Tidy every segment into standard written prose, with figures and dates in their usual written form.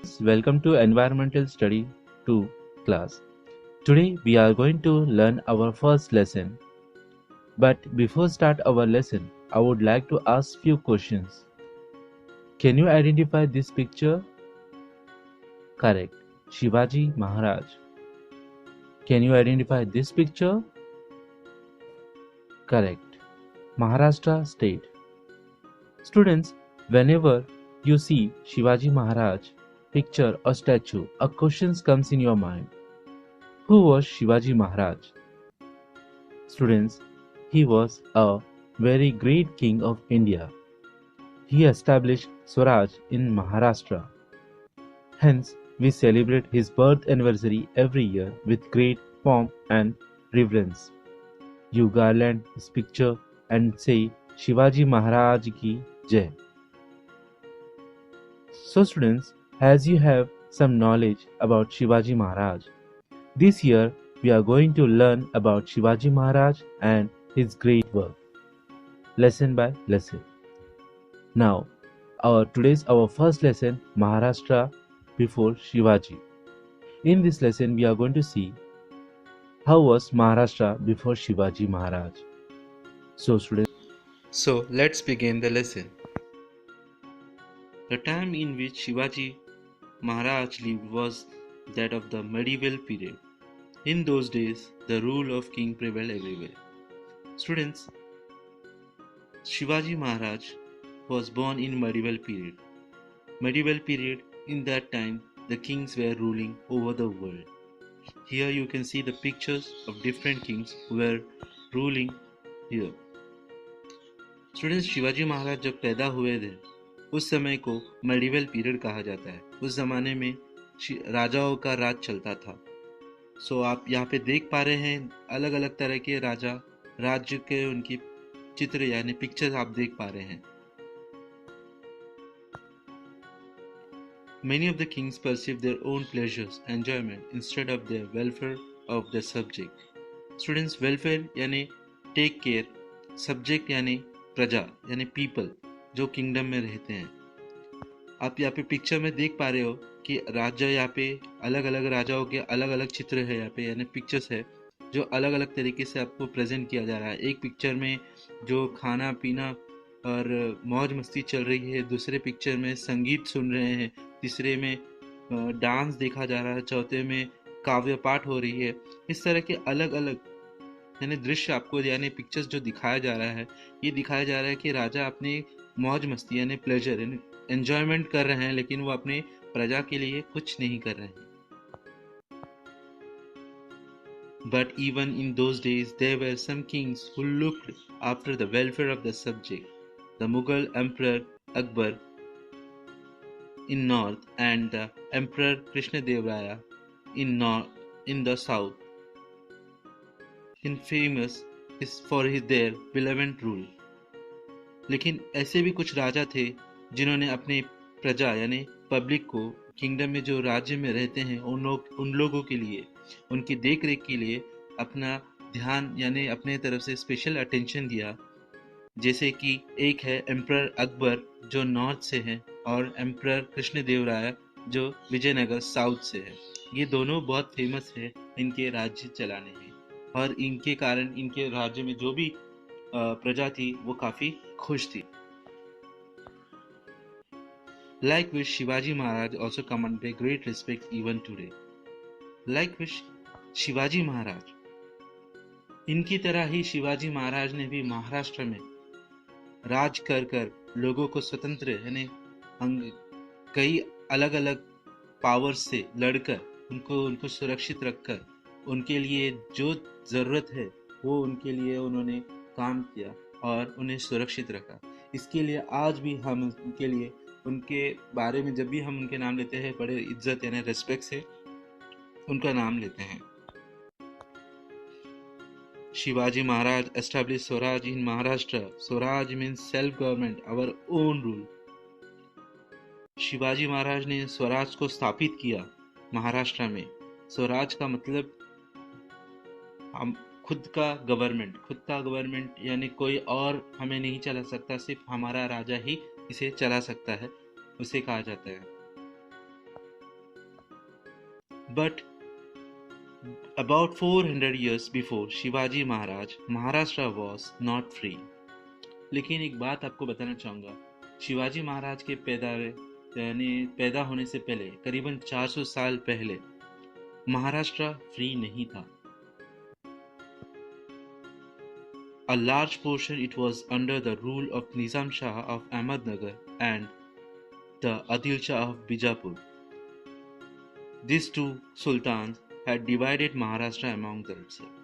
Welcome to Environmental Study 2 class. Today we are going to learn our first lesson. But before start our lesson, I would like to ask few questions. Can you identify this picture? Correct. Shivaji Maharaj. Can you identify this picture? Correct. Maharashtra state. Students, whenever you see Shivaji Maharaj picture or statue, a question comes in your mind. Who was Shivaji Maharaj? Students, he was a very great king of India. He established Swaraj in Maharashtra. Hence, we celebrate his birth anniversary every year with great pomp and reverence. You garland his picture and say Shivaji Maharaj ki Jai. So students, as you have some knowledge about Shivaji Maharaj, this year we are going to learn about Shivaji Maharaj and his great work, lesson by lesson. Now, our first lesson, Maharashtra before Shivaji. In this lesson, we are going to see how was Maharashtra before Shivaji Maharaj. So, students. So let's begin the lesson. The time in which Shivaji Maharaj lived was that of the medieval period. In those days, the rule of king prevailed everywhere. Students, Shivaji Maharaj was born in medieval period. Medieval period, in that time, the kings were ruling over the world. Here you can see the pictures of different kings who were ruling here. Students, Shivaji Maharaj जब पैदा हुए थे उस समय को medieval period कहा जाता है। उस जमाने में राजाओं का राज चलता था। सो आप यहाँ पे देख पा रहे हैं अलग अलग तरह के राजा राज्य के उनकी चित्र यानी पिक्चर्स आप देख पा रहे हैं। Many of the kings perceived their own pleasures, enjoyment instead of the welfare of the subject. Students, welfare यानी टेक केयर, सब्जेक्ट यानी प्रजा यानी पीपल जो किंगडम में रहते हैं। आप यहाँ पे पिक्चर में देख पा रहे हो कि राज्य यहाँ पे अलग अलग राजाओं के अलग अलग चित्र है यहाँ पे यानी पिक्चर्स है जो अलग अलग तरीके से आपको प्रेजेंट किया जा रहा है। एक पिक्चर में जो खाना पीना और मौज मस्ती चल रही है, दूसरे पिक्चर में संगीत सुन रहे हैं, तीसरे में डांस देखा जा रहा है, चौथे में काव्य पाठ हो रही है। इस तरह के अलग अलग यानी दृश्य आपको यानी पिक्चर्स जो दिखाया जा रहा है, ये दिखाया जा रहा है कि राजा अपनी मौज मस्ती यानी प्लेजर यानी एंजॉयमेंट कर रहे हैं, लेकिन वो अपने प्रजा के लिए कुछ नहीं कर रहे हैं। But even in those days, there were some kings who looked after the welfare of the subject. The Mughal Emperor Akbar in north and the Emperor Krishnadevaraya in the south, infamous is for their benevolent rule. लेकिन ऐसे भी कुछ राजा थे जिन्होंने अपने प्रजा यानी public को किंगडम में जो राज्य में रहते हैं उन लोगों के लिए उनकी देख रेख के लिए अपना ध्यान यानी अपने तरफ से स्पेशल अटेंशन दिया। जैसे कि एक है एम्परर अकबर जो नॉर्थ से है और एम्परर कृष्णदेवराय जो विजयनगर साउथ से है। ये दोनों बहुत फेमस है इनके राज्य चलाने में और इनके कारण इनके राज्य में जो भी प्रजा थी वो काफी खुश थी। Like which Shivaji Maharaj also commanded great respect even today. Like which Shivaji Maharaj, इनकी तरह ही शिवाजी महाराज ने भी महाराष्ट्र में राज कर कर लोगों को स्वतंत्र यानी कई अलग अलग पावर्स से लड़कर उनको सुरक्षित रखकर उनके लिए जो ज़रूरत है वो उनके लिए उन्होंने काम किया और उन्हें सुरक्षित रखा। इसके लिए आज भी हम उनके लिए उनके बारे में जब भी हम उनके नाम लेते हैं बड़े इज्जत यानी रेस्पेक्ट से उनका नाम लेते हैं। Shivaji Maharaj established Swaraj in Maharashtra. Swaraj means self-government, our own rule. Shivaji Maharaj ने स्वराज को स्थापित किया महाराष्ट्र में। स्वराज का मतलब हम खुद का गवर्नमेंट यानी कोई और हमें नहीं चला सकता, सिर्फ हमारा राजा ही इसे चला सकता है, उसे कहा जाता है। But about 400 years before Shivaji Maharaj, Maharashtra was not free. लेकिन एक बात आपको बताना चाहूँगा, शिवाजी महाराज के पैदा होने से पहले करीबन 400 साल पहले महाराष्ट्र फ्री नहीं था. A large portion it was under the rule of Nizam Shah of Ahmednagar and the Adil Shah of Bijapur. These two sultans had divided Maharashtra among themselves.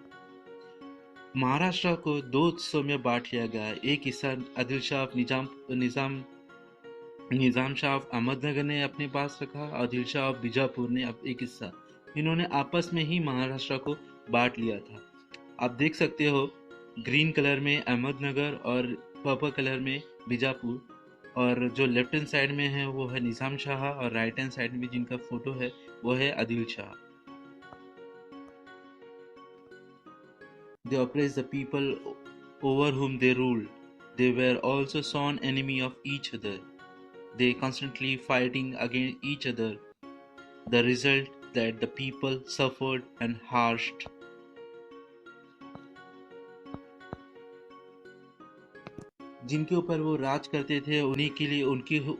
Maharashtra को दो हिस्सों में बांट लिया गया. एक हिस्सा Adil Shah of Nizam Shah of Ahmednagar ने अपने पास रखा, आदिल शाह ऑफ बीजापुर ने एक हिस्सा. इन्होंने आपस में ही महाराष्ट्र को बांट लिया था. आप देख सकते हो ग्रीन कलर में अहमदनगर और पर्पल कलर में बीजापुर, और जो लेफ्ट हैंड साइड में है वो है निजाम शाह, और राइट हैंड साइड में जिनका फोटो है वो है Adil Shah. They oppressed the people over whom they ruled. They were also sworn enemy of each other. They constantly fighting against each other. The result that the people suffered and harshed. जिनके ऊपर वो राज करते थे उन्हीं के लिए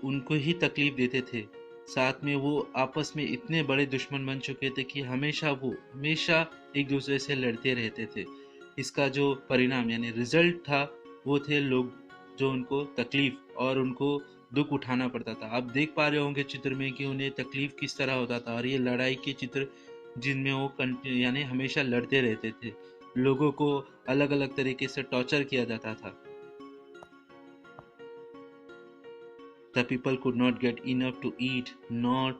उनको ही तकलीफ देते थे. साथ में वो आपस में इतने बड़े दुश्मन बन चुके थे कि हमेशा एक दूसरे से लड़ते रहते थे. इसका जो परिणाम यानी रिजल्ट था वो थे लोग जो उनको तकलीफ और उनको दुख उठाना पड़ता था. आप देख पा रहे होंगे चित्र में कि उन्हें तकलीफ किस तरह होता था. और ये लड़ाई के चित्र जिनमें वो यानी हमेशा लड़ते रहते थे. लोगों को अलग अलग तरीके से टॉर्चर किया जाता था. The people could not get enough to eat, nor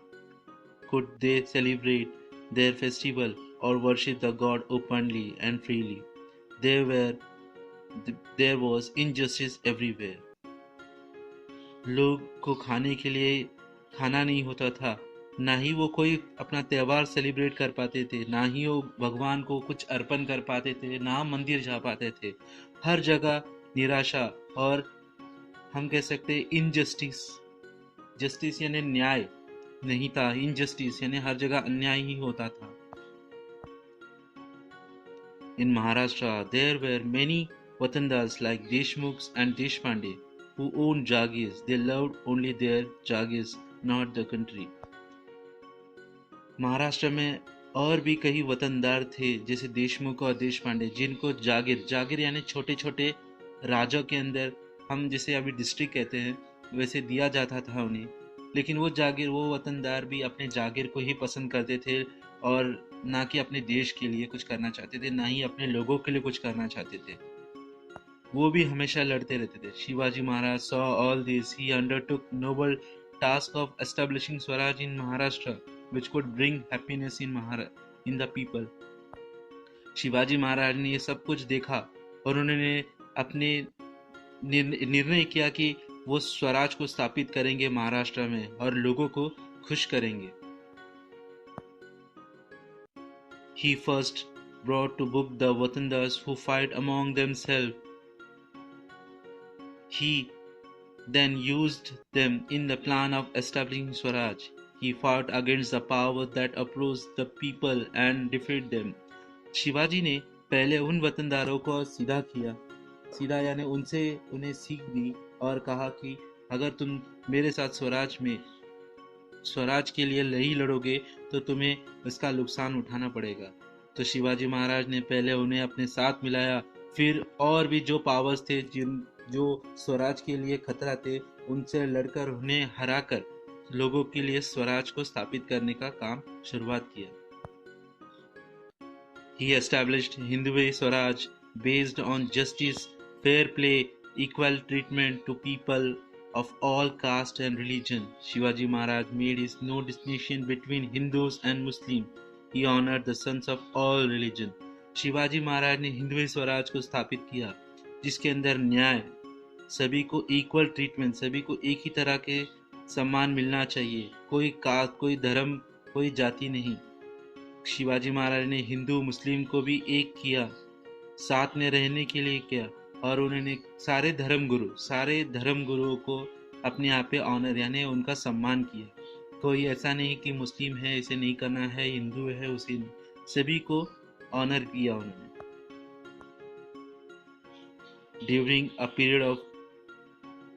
could they celebrate their festival or worship the god openly and freely. There was injustice everywhere. लोग को खाने के लिए खाना नहीं होता था, ना ही वो कोई अपना त्यौहार सेलिब्रेट कर पाते थे, ना ही वो भगवान को कुछ अर्पण कर पाते थे, ना मंदिर जा पाते थे. हर जगह निराशा और हम कह सकते हैं इनजस्टिस. जस्टिस यानी न्याय नहीं था, इनजस्टिस यानी हर जगह अन्याय ही होता था. In Maharashtra, there were many Watandars like Deshmukhs and Deshpande who owned Jagirs. They loved only their Jagirs, not the country. Maharashtra में और भी कई वतनदार थे जैसे देशमुख और देशपांडे जिनको जागीर यानी छोटे छोटे राज्यों के अंदर हम जैसे अभी डिस्ट्रिक्ट कहते हैं वैसे दिया जाता था उन्हें. लेकिन वो वतनदार भी अपने जागीर को ही पसंद करते थे और ना कि अपने देश के लिए कुछ करना चाहते थे, ना ही अपने लोगों के लिए कुछ करना चाहते थे. वो भी हमेशा लड़ते रहते थे. Shivaji Maharaj saw all this. He undertook noble task of establishing Swaraj in Maharashtra, which could bring happiness in the people. Shivaji Maharaj ने ये सब कुछ देखा और उन्होंने अपने निर्णय किया कि वो स्वराज को स्थापित करेंगे महाराष्ट्र में और लोगों को खुश करेंगे. He first brought to book the Watandars who fight among themselves. He then used them in the plan of establishing Swaraj. He fought against the power that opposed the people and defeated them. Shivaji ने पहले उन वतनदारों को सीधा यानी उनसे उन्हें सीख दी और कहा कि अगर तुम मेरे साथ स्वराज के लिए नहीं लड़ोगे तो तुम्हें इसका नुकसान उठाना पड़ेगा. तो शिवाजी महाराज ने पहले उन्हें अपने साथ मिलाया, फिर और भी जो पावर्स थे जो स्वराज के लिए खतरा थे उनसे लड़कर उन्हें हराकर लोगों के लिए स्वराज को स्थापित करने का काम शुरुआत किया. He established Hindutva Swaraj based on justice, fair play, equal treatment to people of all caste and religion. Shivaji Maharaj made no distinction between Hindus and Muslims. He honored the sons of all religion. Shivaji Maharaj ने हिंदवी स्वराज को स्थापित किया जिसके अंदर न्याय, सभी को equal treatment, सभी को एक ही तरह के सम्मान मिलना चाहिए, कोई कास्ट, कोई धर्म, कोई जाति नहीं. शिवाजी महाराज ने हिंदू मुस्लिम को भी एक किया, साथ में रहने के लिए किया और उन्होंने सारे धर्म गुरुओं को अपने यहाँ पे ऑनर यानी उनका सम्मान किया. कोई ऐसा नहीं कि मुस्लिम है इसे नहीं करना है, हिंदू है उसे, सभी को ऑनर किया उन्होंने। During a period of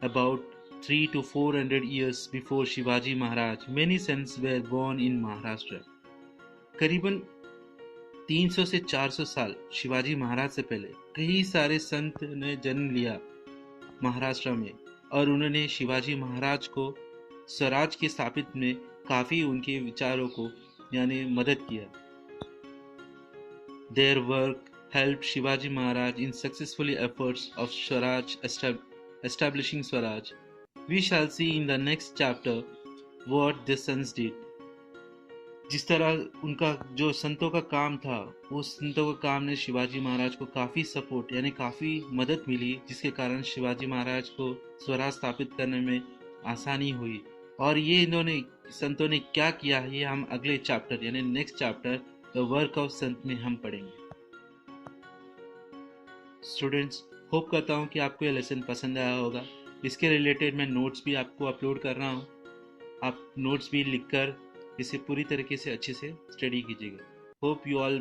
about 3 to 400 years before Shivaji Maharaj, many sons were born in Maharashtra. करीबन 300 से 400 साल शिवाजी महाराज से पहले कई सारे संत ने जन्म लिया महाराष्ट्र में, और उन्होंने शिवाजी महाराज को स्वराज की स्थापित में काफ़ी उनके विचारों को यानी मदद किया। Their work helped Shivaji Maharaj in successful efforts of Swaraj establishing Swaraj. We shall see in the next chapter what the sons did. जिस तरह उनका जो संतों का काम था, वो संतों का काम ने शिवाजी महाराज को काफ़ी सपोर्ट यानी काफ़ी मदद मिली, जिसके कारण शिवाजी महाराज को स्वराज स्थापित करने में आसानी हुई। और ये इन्होंने संतों ने क्या किया है, ये हम अगले चैप्टर यानी next chapter the work of संत में हम पढ़ेंगे। स्टूडेंट्स, होप करता हूँ कि आपको ये लेसन पसंद आया होगा। इसके रिलेटेड मैं नोट्स भी आपको अपलोड कर रहा हूँ, आप नोट्स भी लिखकर इसे पूरी तरीके से अच्छे से स्टडी कीजिएगा। Hope you all